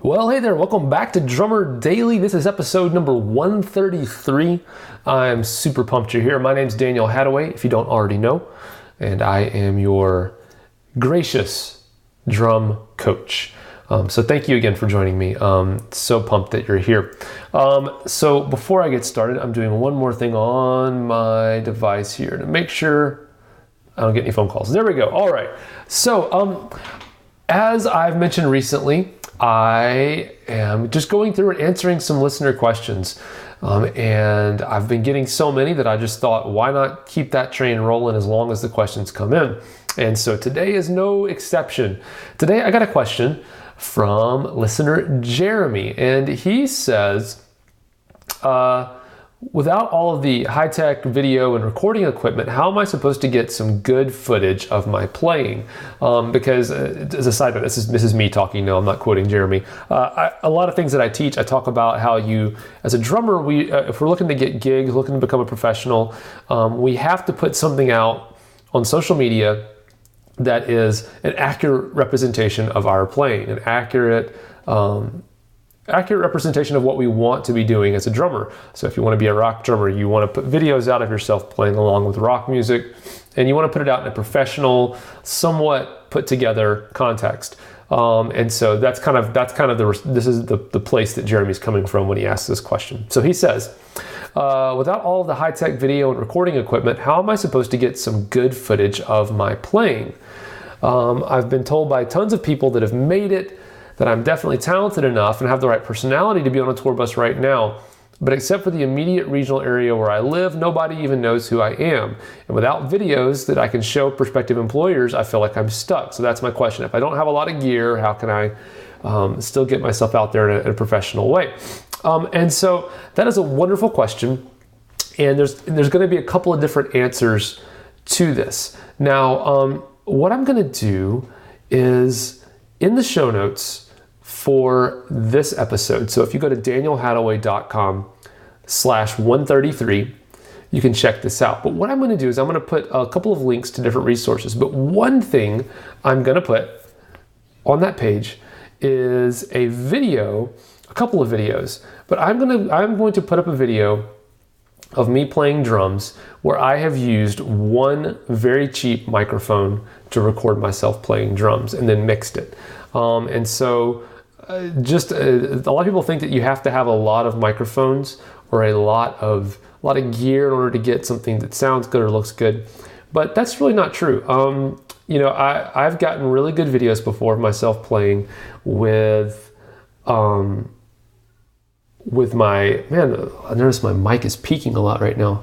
Well, hey there, welcome back to Drummer Daily. This is episode number 133. I'm super pumped you're here. My name's Daniel Hadaway, if you don't already know, and I am your gracious drum coach. So thank you again for joining me. So pumped that you're here. So before I get started, I'm doing one more thing on my device here to make sure I don't get any phone calls. There we go. All right. So as I've mentioned recently, I am just going through and answering some listener questions. And I've been getting so many that I just thought, why not keep that train rolling as long as the questions come in? And so today is no exception. Today I got a question from listener Jeremy, and he says, without all of the high-tech video and recording equipment, how am I supposed to get some good footage of my playing? Because as a side note, this is me talking. No, I'm not quoting Jeremy. A lot of things that I teach, I talk about how you, as a drummer, if we're looking to get gigs, looking to become a professional, we have to put something out on social media that is an accurate representation of our playing, an accurate representation of what we want to be doing as a drummer. So if you want to be a rock drummer, you want to put videos out of yourself playing along with rock music, and you want to put it out in a professional, somewhat put together context. And so that's kind of the place that Jeremy's coming from when he asks this question. So he says, without all of the high-tech video and recording equipment, how am I supposed to get some good footage of my playing? I've been told by tons of people that have made it that I'm definitely talented enough and have the right personality to be on a tour bus right now. But except for the immediate regional area where I live, nobody even knows who I am. And without videos that I can show prospective employers, I feel like I'm stuck. So that's my question. If I don't have a lot of gear, how can I still get myself out there in a professional way? And so that is a wonderful question. And there's going to be a couple of different answers to this. Now, what I'm going to do is in the show notes for this episode, so if you go to danielhadaway.com/133, you can check this out. But what I'm going to do is I'm going to put a couple of links to different resources. But one thing I'm going to put on that page is a video, a couple of videos. But I'm going to put up a video of me playing drums where I have used one very cheap microphone to record myself playing drums and then mixed it. And so a lot of people think that you have to have a lot of microphones or a lot of gear in order to get something that sounds good or looks good. But that's really not true. I've gotten really good videos before of myself playing with my, I notice my mic is peaking a lot right now.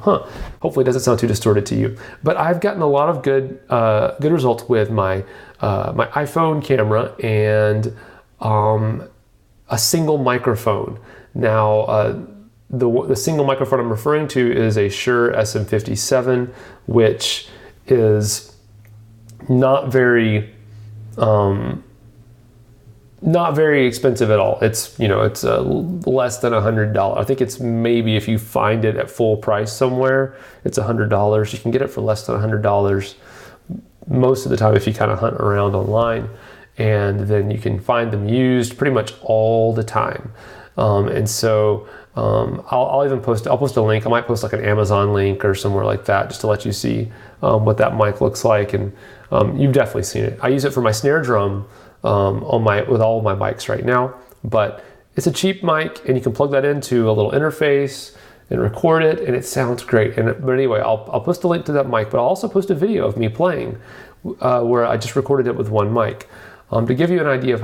Hopefully it doesn't sound too distorted to you. But I've gotten a lot of good results with my iPhone camera and a single microphone. Now, the single microphone I'm referring to is a Shure SM57, which is not very expensive at all. It's less than $100. I think it's maybe, if you find it at full price somewhere, it's $100. You can get it for less than $100 most of the time if you kind of hunt around online, and then you can find them used pretty much all the time. And so I'll post a link. I might post like an Amazon link or somewhere like that just to let you see what that mic looks like. And you've definitely seen it. I use it for my snare drum with all of my mics right now, but it's a cheap mic and you can plug that into a little interface and record it, and it sounds great. But anyway, I'll post a link to that mic, but I'll also post a video of me playing where I just recorded it with one mic to give you an idea of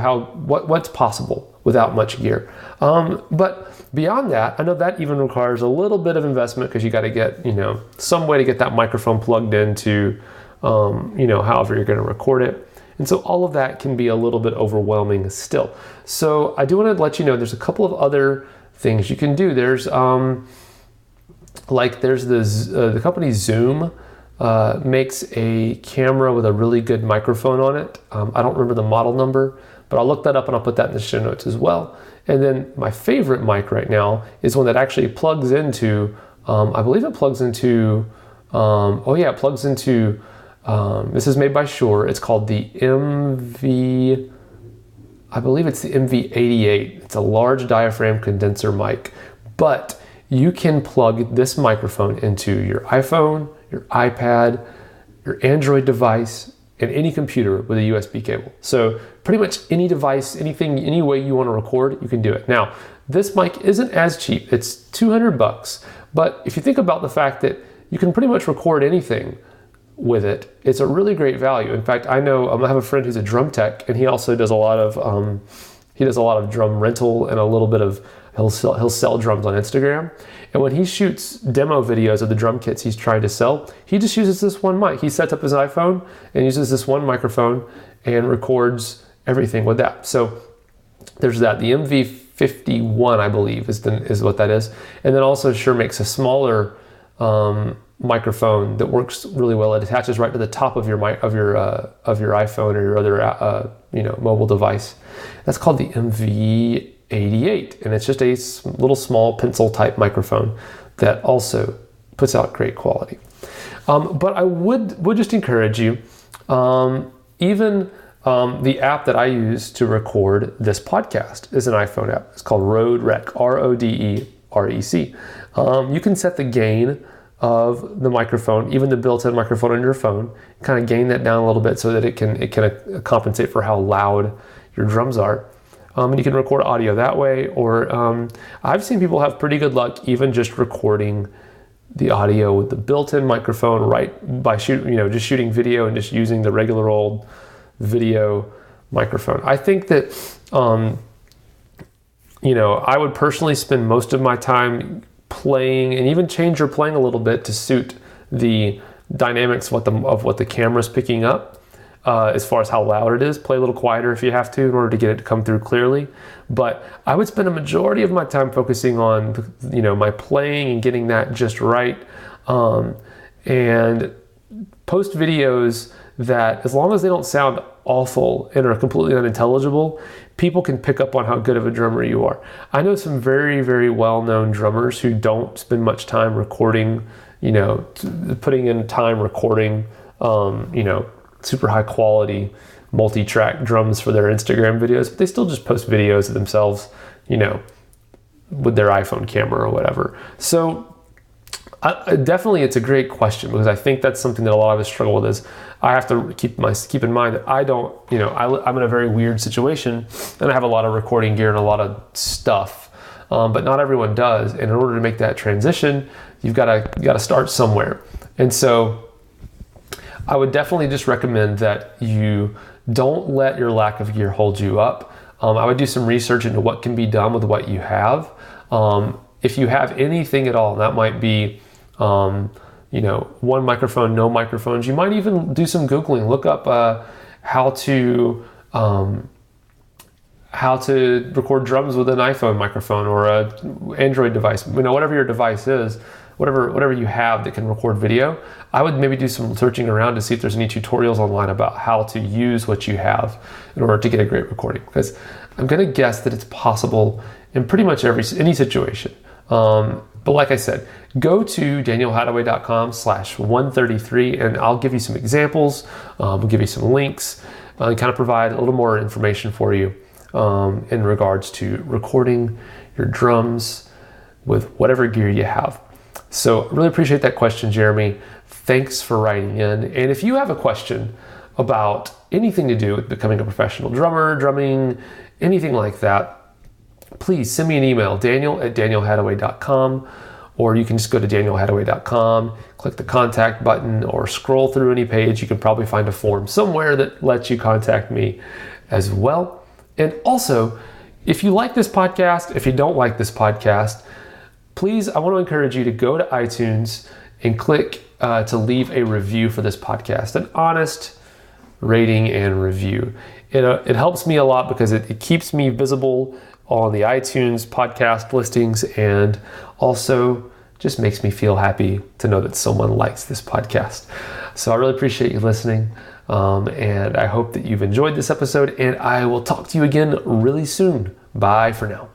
what's possible without much gear. But beyond that, I know that even requires a little bit of investment because you got to get some way to get that microphone plugged into however you're going to record it. And so all of that can be a little bit overwhelming still. So I do want to let you know there's a couple of other things you can do. There's the company Zoom makes a camera with a really good microphone on it. I don't remember the model number, but I'll look that up and I'll put that in the show notes as well. And then my favorite mic right now is one that actually plugs into, I believe it plugs into, this is made by Shure. It's called the I believe it's the MV88. It's a large diaphragm condenser mic, but you can plug this microphone into your iPhone, your iPad, your Android device, and any computer with a USB cable. So pretty much any device, anything, any way you want to record, you can do it. Now, this mic isn't as cheap. It's $200, but if you think about the fact that you can pretty much record anything with it, it's a really great value. In fact, I know I have a friend who's a drum tech, and he also does a lot of drum rental and a little bit of he'll sell drums on Instagram. And when he shoots demo videos of the drum kits he's trying to sell, he just uses this one mic. He sets up his iPhone and uses this one microphone and records everything with that. So there's that. The MV51, I believe, is what that is. And then also Shure makes a smaller microphone that works really well. It attaches right to the top of your iPhone or your other mobile device. That's called the MV88, and it's just a little small pencil type microphone that also puts out great quality. But I would just encourage you, even the app that I use to record this podcast is an iPhone app. It's called Rode Rec, RODEREC. You can set the gain of the microphone, even the built-in microphone on your phone, kind of gain that down a little bit so that it can compensate for how loud your drums are. And you can record audio that way, or I've seen people have pretty good luck even just recording the audio with the built-in microphone right by just shooting video and just using the regular old video microphone. I think that I would personally spend most of my time playing and even change your playing a little bit to suit the dynamics of what the camera's picking up, as far as how loud it is. Play a little quieter if you have to in order to get it to come through clearly. But I would spend a majority of my time focusing on my playing and getting that just right, and post videos that, as long as they don't sound awful and are completely unintelligible, people can pick up on how good of a drummer you are. I know some very, very well-known drummers who don't spend much time recording, putting in time recording, super high quality multi-track drums for their Instagram videos, but they still just post videos of themselves, with their iPhone camera or whatever. So definitely it's a great question, because I think that's something that a lot of us struggle with. Is I have to keep in mind that I don't, I'm in a very weird situation and I have a lot of recording gear and a lot of stuff, but not everyone does. And in order to make that transition, you've got to start somewhere. And so I would definitely just recommend that you don't let your lack of gear hold you up. I would do some research into what can be done with what you have. If you have anything at all, and that might be, one microphone, no microphones. You might even do some Googling, look up how to record drums with an iPhone microphone or an Android device. Whatever your device is, whatever you have that can record video. I would maybe do some searching around to see if there's any tutorials online about how to use what you have in order to get a great recording, because I'm going to guess that it's possible in pretty much any situation. But like I said, go to danielhadaway.com/133 and I'll give you some examples. We'll give you some links and kind of provide a little more information for you in regards to recording your drums with whatever gear you have. So really appreciate that question, Jeremy. Thanks for writing in. And if you have a question about anything to do with becoming a professional drummer, drumming, anything like that, please send me an email, daniel@danielhadaway.com, or you can just go to danielhadaway.com, click the contact button, or scroll through any page. You can probably find a form somewhere that lets you contact me as well. And also, if you like this podcast, if you don't like this podcast, please, I want to encourage you to go to iTunes and click to leave a review for this podcast, an honest rating and review. It helps me a lot because it keeps me visible on the iTunes podcast listings, and also just makes me feel happy to know that someone likes this podcast. So I really appreciate you listening, and I hope that you've enjoyed this episode, and I will talk to you again really soon. Bye for now.